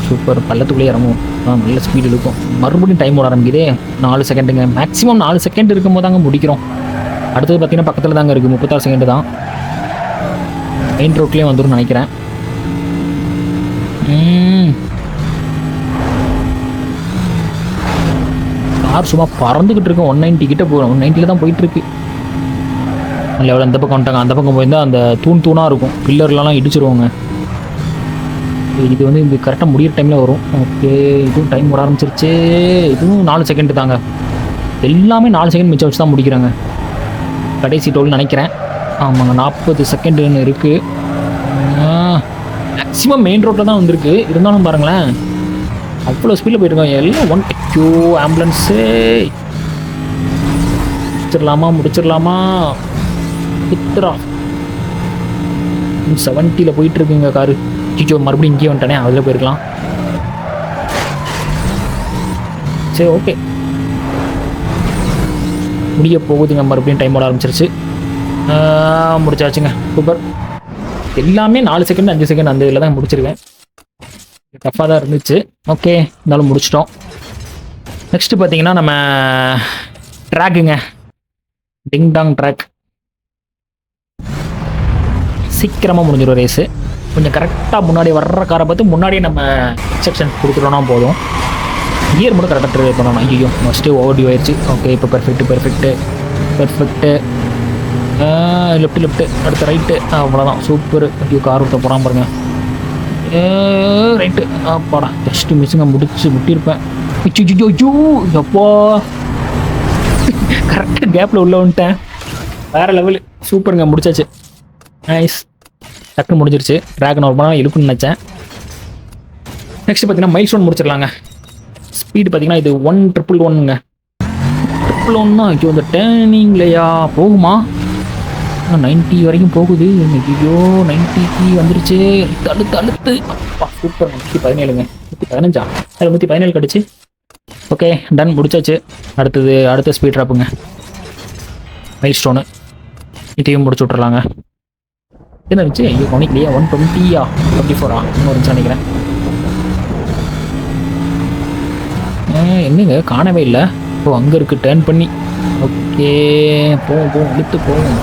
சூப்பர், பள்ளத்துக்குள்ளே இறங்கும், நல்ல ஸ்பீடு இருக்கும். மறுபடியும் டைம் ஓட ஆரம்பிக்குதே. 4 செகண்டுங்க, மேக்ஸிமம் 4 செகண்ட் இருக்கும்போது தாங்க முடிக்கிறோம். அடுத்தது பார்த்தீங்கன்னா பக்கத்தில் தாங்க இருக்குது, 36 செகண்டு தான். மெயின் ரோட்லேயே வந்துடும் நினைக்கிறேன். கார் சும்மா பறந்துக்கிட்டு இருக்கோம். 190 கிட்ட போகிறோம், 190ல் தான் போயிட்டுருக்கு. லெவலில் அந்த பக்கம் வந்துட்டாங்க. அந்த பக்கம் போயிருந்தால் அந்த தூணாக இருக்கும், பில்லர்லாம் இடிச்சிருவாங்க. இது வந்து இது கரெக்டாக முடிகிற டைமில் வரும். ஓகே, இதுவும் டைம் ஓட ஆரம்பிச்சிருச்சு. இதுவும் 4 செகண்டு தாங்க, எல்லாமே 4 செகண்ட் மிச்சம் வச்சு தான் முடிக்கிறாங்க. கடைசி டோல் நினைக்கிறேன். ஆமாங்க, 40 செகண்டுன்னு இருக்குது. மேக்ஸிமம் மெயின் ரோட்டில் தான் வந்திருக்கு, இருந்தாலும் பாருங்களேன் அவ்வளோ ஸ்பீடில் போயிருக்கோம். எல்லாம் 1 ஐயோ ஆம்புலன்ஸு. முடிச்சிடலாமா குத்துரா. 70ல் போயிட்டுருக்குங்க காரு. ஐயோ மறுபடியும் இங்கேயே வந்துட்டானே, அதில் போயிருக்கலாம். சரி ஓகே, முடிய போகுதுங்க. மறுபடியும் டைம் ஓட ஆரம்பிச்சிருச்சு. முடிச்சாச்சுங்க, சூப்பர். எல்லாமே 4 செகண்ட் 5 செகண்ட் அந்த இதில் தான் முடிச்சிருக்கேன். டஃப்பாக தான் இருந்துச்சு. ஓகே, இருந்தாலும் முடிச்சிட்டோம். நெக்ஸ்ட்டு பார்த்தீங்கன்னா நம்ம ட்ராக்குங்க, டிங் டாங் ட்ராக். சீக்கிரமாக முடிஞ்சிடும் ரேஸு. கொஞ்சம் கரெக்டாக முன்னாடி வர்ற காரை பார்த்து முன்னாடியே நம்ம இன்ஸ்ட்ரக்ஷன் கொடுத்துட்டோம்னா போதும். கியர் மட்டும் கரெக்டாக ட்ரை பண்ணணும். ஐயோ ஃபஸ்ட்டு ஓவர்டியூ ஆயிடுச்சு. ஓகே, இப்போ பெர்ஃபெக்ட்டு. லெஃப்ட்டு அடுத்த ரைட்டு, அவ்வளோதான். சூப்பர். ஐயோ கார் ஊற்ற போகிறான் பாருங்க. ரைட்டு, அப்பாடா ஜஸ்ட்டு மிஸ்ஸுங்க, முட்டியிருப்பேன். ஐயோ எப்போ கரெக்டாக கேப்பில் உள்ளே வந்துட்டேன். வேறு லெவலு, சூப்பருங்க, முடிச்சாச்சு. நைஸ், டக்குன்னு முடிஞ்சிருச்சு. ட்ராகன் ஒரு மணி இருக்குன்னு நினச்சேன். நெக்ஸ்ட் பார்த்தீங்கன்னா மைல் ஸ்டோன் முடிச்சிடலாங்க. ஸ்பீடு பார்த்தீங்கன்னா இது 111ங்க. 111 ஐயோ இந்த டேர்னிங்லையா போகுமா? 90 வரைக்கும் போகுது. ஐயோ 90க்கு வந்துருச்சு. அழுத்து. அப்பா சூப்பர். 117ங்க. 115 அதில் 117 கிடச்சி. ஓகே டன், முடிச்சாச்சு. அடுத்த ஸ்பீட் ட்ராப்புங்க, மைல் ஸ்டோனு. இதையும் முடிச்சு விட்றலாங்க. என்ன இருந்துச்சு? ஐயோ கவனிக்கலையா? 120 24 இன்னும் இருந்துச்சு நினைக்கிறேன். என்னங்க காணவே இல்லை. ஓ அங்கே இருக்குது, டேர்ன் பண்ணி. ஓகே போவோம் இழுத்து போவோம்.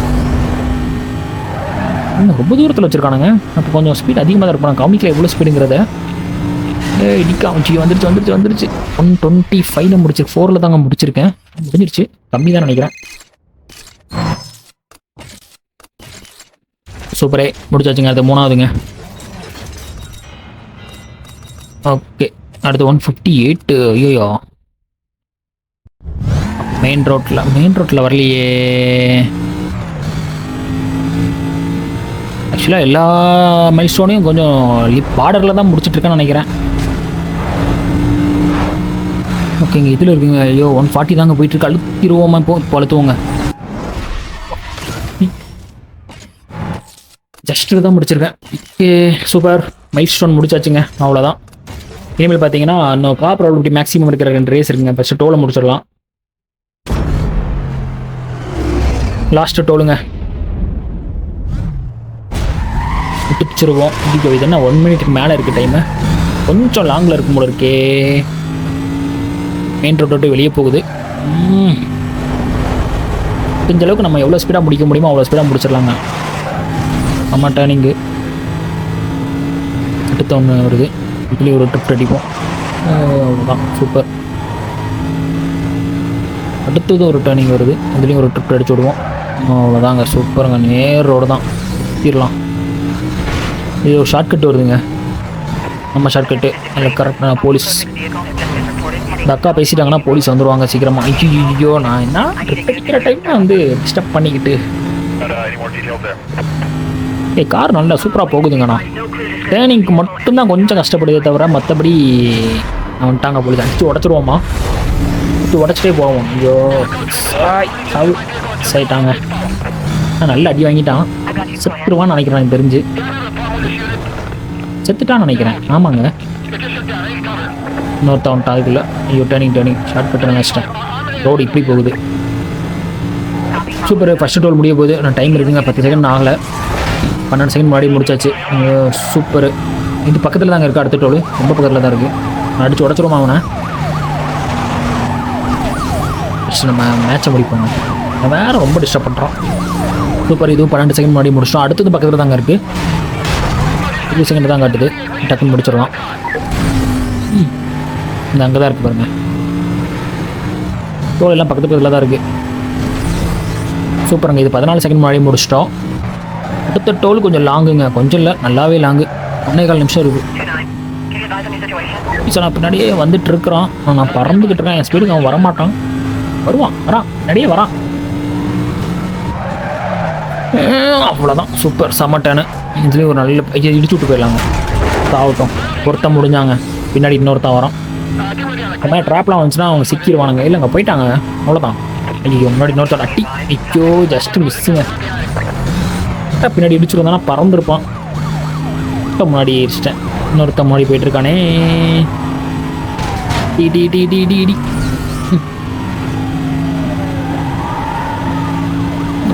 இன்னும் ரொம்ப தூரத்தில் வச்சுருக்கானுங்க. அப்போ கொஞ்சம் ஸ்பீட் அதிகமாக தான் இருப்பாங்க. கவனிக்கல எவ்வளோ ஸ்பீடுங்கிறத. இடிக்காமச்சு வந்துருச்சு. 125 முடிச்சிருக்கு. 4ல் தாங்க முடிச்சிருக்கேன். முடிஞ்சிருச்சு, கம்மி தான் நினைக்கிறேன். சூப்பரே, முடிச்சாச்சுங்க. அடுத்து 3ஆவதுங்க. ஓகே, அடுத்து 158. ஐயோ மெயின் ரோட்டில் வரலையே. ஆக்சுவலாக எல்லா மைல் ஸ்டோனையும் கொஞ்சம் பார்டரில் தான் முடிச்சிட்ருக்கேன்னு நினைக்கிறேன். ஓகேங்க, இதில் இருக்குங்க. ஐயோ 140 தாங்க போயிட்டு இருக்கு. அழுத்திடுவோமா இப்போ அழுத்துவோங்க. ஜஸ்ட் தான் முடிச்சிருக்கேன். ஓகே சூப்பர், மைல் ஸ்டோன் முடிச்சாச்சுங்க. அவ்வளோதான். இனிமேல் பார்த்தீங்கன்னா இன்னும் கார் ப்ராபபிலிட்டி மேக்ஸிமம் இருக்கிற 2 ரேஸ் இருக்குங்க. ஃபஸ்ட்டு டோலை முடிச்சிடலாம். லாஸ்ட்டு டோலுங்க முடிச்சிருவோம். இது என்ன 1 மினிட்டுக்கு மேலே இருக்குது டைமு. கொஞ்சம் லாங்கில் இருக்கும் போல இருக்கே. மெயின் ரோட்டை விட்டு வெளியே போகுது. கொஞ்ச அளவுக்கு நம்ம எவ்வளோ ஸ்பீடாக முடிக்க முடியுமோ அவ்வளோ ஸ்பீடாக முடிச்சிடலாங்க. ஆமாம், டேர்னிங்கு அடுத்த ஒன்று வருது. இதுலேயும் ஒரு ட்ரிப் அடிப்போம். அவ்வளோதான், சூப்பர். அடுத்தது ஒரு டேர்னிங் வருது, அதுலேயும் ஒரு ட்ரிப் அடிச்சு விடுவோம். அவ்வளோதாங்க, சூப்பருங்க. நேர் ரோடு தான், சுற்றிடலாம். இது ஒரு ஷார்ட்கட் வருதுங்க. நம்ம ஷார்ட்கட்டு அதில் கரெக்டாக போலீஸ் இந்த அக்கா பேசிட்டாங்கன்னா போலீஸ் வந்துடுவாங்க சீக்கிரமாக. ஐயோ நான் என்ன ட்ரிப் அடிக்கிற டைமில் வந்து டிஸ்டர்ப் பண்ணிக்கிட்டு. கார் நல்லா சூப்பராக போகுதுங்கண்ணா. டேர்னிங்க்கு மட்டும்தான் கொஞ்சம் கஷ்டப்படுதே தவிர மற்றபடி வந்துட்டாங்க போலீஸ். அடிச்சு உடச்சிருவோமா, உடச்சிட்டே போவோம். ஐயோ ஆயிட்டாங்க. நல்ல அடி வாங்கிட்டான். செத்துருவான்னு நினைக்கிறேன். எனக்கு தெரிஞ்சு செத்துட்டான்னு நினைக்கிறேன். ஆமாங்க, இன்னொருத்த வந்துட்டான் அதுக்குள்ள. ஐயோ டேர்னிங் ஷார்ட் கட்டு நினச்சிட்டேன். ரோடு இப்படி போகுது. சூப்பர், ஃபஸ்ட்டு டோல் முடிய போகுது. நான் டைம் இருக்குங்க, 10 செகண்ட் ஆகலை. 12 செகண்ட் முன்னாடி முடிச்சாச்சு. சூப்பர். இது பக்கத்தில் தாங்க இருக்குது. அடுத்த டோல் ரொம்ப பக்கத்தில் தான் இருக்குது. அடிச்சு உடச்சிருவோம் அவனை. நம்ம மேட்சை முடிப்போங்க. வேறு ரொம்ப டிஸ்டர்ப் பண்ணுறோம். சூப்பர், இதுவும் 12 செகண்ட் முன்னாடி முடிச்சிட்டோம். அடுத்தது பக்கத்தில் தாங்க இருக்குது. 20 செகண்ட் தான் காட்டுது. டக்குன்னு முடிச்சிடலாம். இந்த அங்கே தான் இருக்குது பாருங்க. டோல் எல்லாம் பக்கத்தில் தான் இருக்குது. சூப்பருங்க, இது 14 செகண்ட் முன்னாடி முடிச்சிட்டோம். அடுத்த டோல் கொஞ்சம் லாங்குங்க, கொஞ்சம் இல்லை நல்லாவே லாங்கு. 1.25 நிமிஷம் இருக்குது. ஸோ நான் பின்னாடியே வந்துட்டு இருக்கிறான். நான் பறந்துக்கிட்டு இருக்கேன். என் ஸ்பீடுக்கு அவன் வரமாட்டான். வரான் நிறைய வரான். அவ்வளோதான், சூப்பர், செம்மட்டானு. இதுலேயும் ஒரு நல்ல இடிச்சு விட்டு போயிடலாங்க. ஆகட்டும், ஒருத்தன் முடிஞ்சாங்க. பின்னாடி இன்னொருத்தான் வரான். அந்த மாதிரி ட்ராப்லாம் வந்துச்சுன்னா அவங்க சிக்கிடுவானுங்க. இல்லைங்க போயிட்டாங்க, அவ்வளோதான். ஐயோ முன்னாடி இன்னொருத்தர் அட்டி. ஐயோ ஜஸ்ட்டு மிஸ்ஸுங்க. பின்னாடி இடிச்சுருந்தானா பறந்துருப்பான். இப்போ முன்னாடி இடிச்சிட்டேன். இன்னொருத்த முன்னாடி போயிட்டுருக்கானே. டி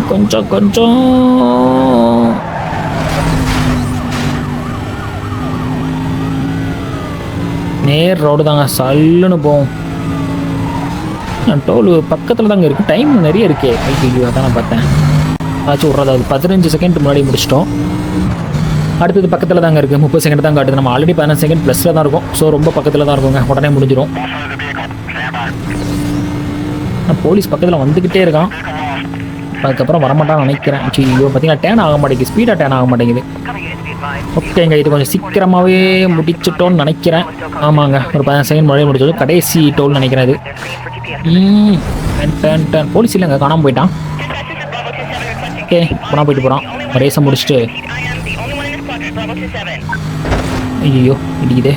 கொஞ்சம் நேர் ரோடு தாங்க, சல்லுன்னு போவோம். டோல் பக்கத்தில் தாங்க இருக்குது. டைம் நிறைய இருக்கே. ஐயோ அதான் நான் பார்த்தேன். ஆச்சு விட்றதாவது 15 செகண்ட் முன்னாடி முடிச்சிட்டோம். அடுத்தது பக்கத்தில் தாங்க இருக்குது. 30 செகண்ட் தான் காட்டுது. நம்ம ஆல்ரெடி 15 செகண்ட் ப்ளஸில் தான் இருக்கும். ஸோ ரொம்ப பக்கத்தில் தான் இருக்குங்க. உடனே முடிஞ்சிடும். போலீஸ் பக்கத்தில் வந்துக்கிட்டே இருக்கான். அதுக்கப்புறம் வரமாட்டான்னு நினைக்கிறேன். ஐயோ பார்த்தீங்கன்னா டேன் ஆக மாட்டேங்குது. ஸ்பீடாக டேன் ஆக மாட்டேங்குது. ஓகேங்க, இது கொஞ்சம் சீக்கிரமாகவே முடிச்சிட்டோன்னு நினைக்கிறேன். ஆமாங்க, ஒரு 15 செகண்ட் முன்னாடி முடிச்சது. கடைசி டோல்னு நினைக்கிறேன் அது. போலீஸ் இல்லைங்க, காணாமல் போயிட்டான். ஓகே, போனால் போயிட்டு போகிறான். ரேஸை முடிச்சுட்டு. ஐயோ இடிக்குதே.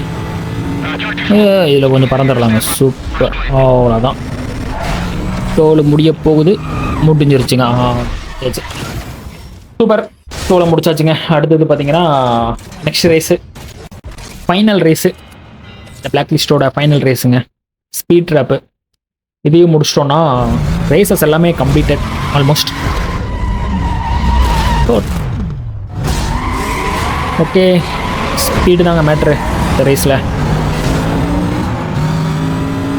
இதில் கொஞ்சம் பறந்துடலாங்க. சூப்பர், அவ்வளோதான். டோல் முடிய போகுது. முடிஞ்சிருச்சுங்க. சூப்பர், டோலை முடிச்சாச்சுங்க. அடுத்தது பார்த்தீங்கன்னா நெக்ஸ்ட் ரேஸு, ஃபைனல் ரேஸு. இந்த பிளாக் லிஸ்ட்டோட ஃபைனல் ரேஸுங்க, ஸ்பீட் ட்ராப்பு. இதையும் முடிச்சிட்டோன்னா ரேசஸ் எல்லாமே கம்ப்ளீட்டட் ஆல்மோஸ்ட். ஓகே, ஸ்பீடு தாங்க மேட்ரு இந்த ரேஸில்.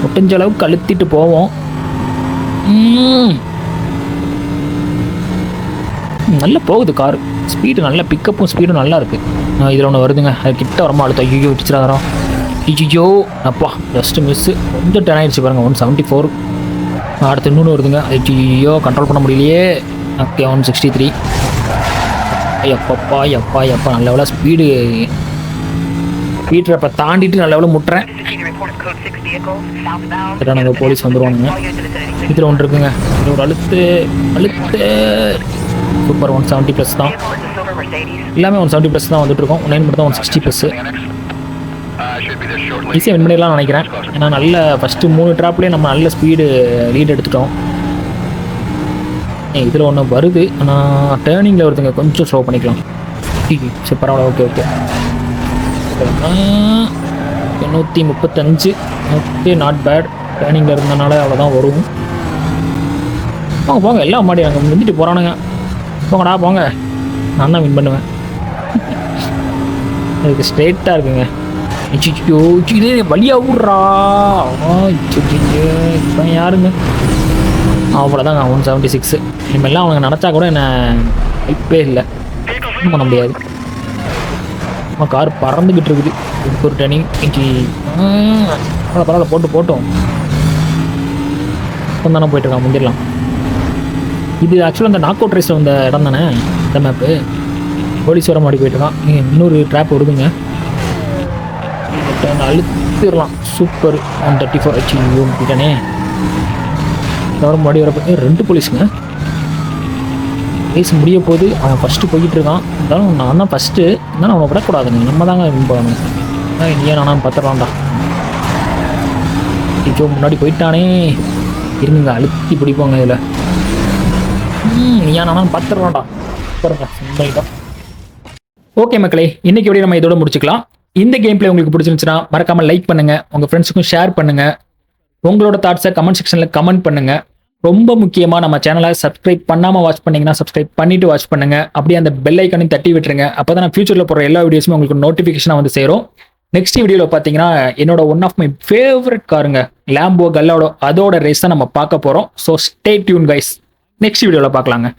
முடிஞ்ச அளவுக்கு அழுத்திட்டு போவோம். நல்லா போகுது கார். ஸ்பீடு நல்ல பிக்கப்பும் ஸ்பீடும் நல்லா இருக்குது. இதில் ஒன்று வருதுங்க, அது கிட்ட வரமா அழுத்தம். ஐயோ வச்சுறாதரம். ஐயோ அப்பா ஜஸ்ட்டு மிஸ்ஸு. கொஞ்சம் டென் ஆகிடுச்சு பாருங்கள். 174. அடுத்து இன்னொன்று வருதுங்க. ஐயோ கண்ட்ரோல் பண்ண முடியலையே. ஓகே 163. எப்பப்பா நல்ல எவ்வளோ ஸ்பீடு. ஸ்பீட் ரப்பை தாண்டிட்டு நல்ல எவ்வளோ முட்டுறேன். நாங்கள் போலீஸ் வந்துடுவானுங்க. இதில் ஒன்று இருக்குங்க. இது ஒரு அழுத்து. சூப்பர், 170 ப்ளஸ் தான். எல்லாமே 170 ப்ளஸ் தான் வந்துட்டுருக்கோம். 9 மட்டும் தான் 160 ப்ளஸ்ஸு. ஈஸியாக வின் பண்ணிடலாம்னு நினைக்கிறேன். ஏன்னா நல்ல ஃபஸ்ட்டு 3 ட்ராப்லேயே நம்ம நல்ல ஸ்பீடு லீட் எடுத்துட்டோம். இதில் ஒன்று வருது, ஆனால் டேர்னிங்கில் வருதுங்க, கொஞ்சம் ஸ்லோ பண்ணிக்கலாம். சரி பரவாயில்ல, okay okay. 135 okay, not bad. டேர்னிங்கில் இருந்தனால அவ்வளோதான் வரும். போங்க போங்க, எல்லாம் மாடி அங்கே வந்துட்டு போகிறானுங்க. போங்கடா போங்க, நான் தான் வின் பண்ணுவேன். அதுக்கு ஸ்ட்ரெயிட்டாக இருக்குங்க. இதே வழியாக விட்றா. இப்போ யாருங்க? அவ்வளோதாங்க 176. இனிமேல்லாம் அவங்க நினச்சா கூட என்ன இப்பே இல்லை, பண்ண முடியாது. நம்ம கார் பறந்துக்கிட்டு இருக்குது. இதுக்கு ஒரு டர்னிங் பரவாயில்ல போட்டு போட்டோம். இப்போ தானே போயிட்டுருக்கான், முந்திடலாம். இது ஆக்சுவலாக அந்த நாக் அவுட் ரேஸில் வந்த இடம் தானே இந்த மேப்பு. போலீஸ் வர மாடி போயிட்டுருக்கான். இன்னொரு ட்ராப் வருதுங்க, அழுத்திடலாம். சூப்பர். 134 கிட்டனே வர மாடி வரப்போ 2 போலீஸுங்க. ரேஸ் முடிய போது அவன் ஃபஸ்ட்டு போய்கிட்டு இருக்கான். இருந்தாலும் நான் தான் ஃபஸ்ட்டு, இருந்தாலும் அவனை விடக்கூடாதுங்க, நம்ம தாங்க வின் பண்ணணும். நீ நானும் பார்த்துடலாம்டா. ஐயோ முன்னாடி போயிட்டானே, இருங்க அழுத்தி பிடிப்போங்க இதில். நீ நானும் பார்த்துடலாம்டா. சூப்பர்ங்க. ஓகே மக்களே, இன்னைக்கு எப்படி நம்ம இதோட முடிச்சுக்கலாம். இந்த கேம் பிளே உங்களுக்கு பிடிச்சிருந்துச்சுன்னா மறக்காம லைக் பண்ணுங்க, உங்க ஃப்ரெண்ட்ஸுக்கும் ஷேர் பண்ணுங்க, உங்களோட தாட்ஸை கமெண்ட் செக்ஷன்ல கமெண்ட் பண்ணுங்க. ரொம்ப முக்கியமா நம்ம சேனலை சப்ஸ்கிரைப் பண்ணாம வாட்ச் பண்ணீங்கன்னா சப்ஸ்கிரைப் பண்ணிட்டு வாட்ச் பண்ணுங்க. அப்படியே அந்த பெல் ஐக்கானையும் தட்டி விட்டுருங்க. அப்பதான் நான் ஃபியூச்சர்ல போடுற எல்லா வீடியோஸுமே உங்களுக்கு நோட்டிஃபிகேஷனா வந்து சேரும். நெக்ஸ்ட் வீடியோவில் பார்த்தீங்கன்னா என்னோட ஒன் ஆஃப் மை ஃபேவரட் காருங்க, லாம்போ கல்லாடோ, அதோட ரேஸ் தான் நம்ம பார்க்க போறோம். So stay tuned guys, next வீடியோவில் பார்க்கலாங்க.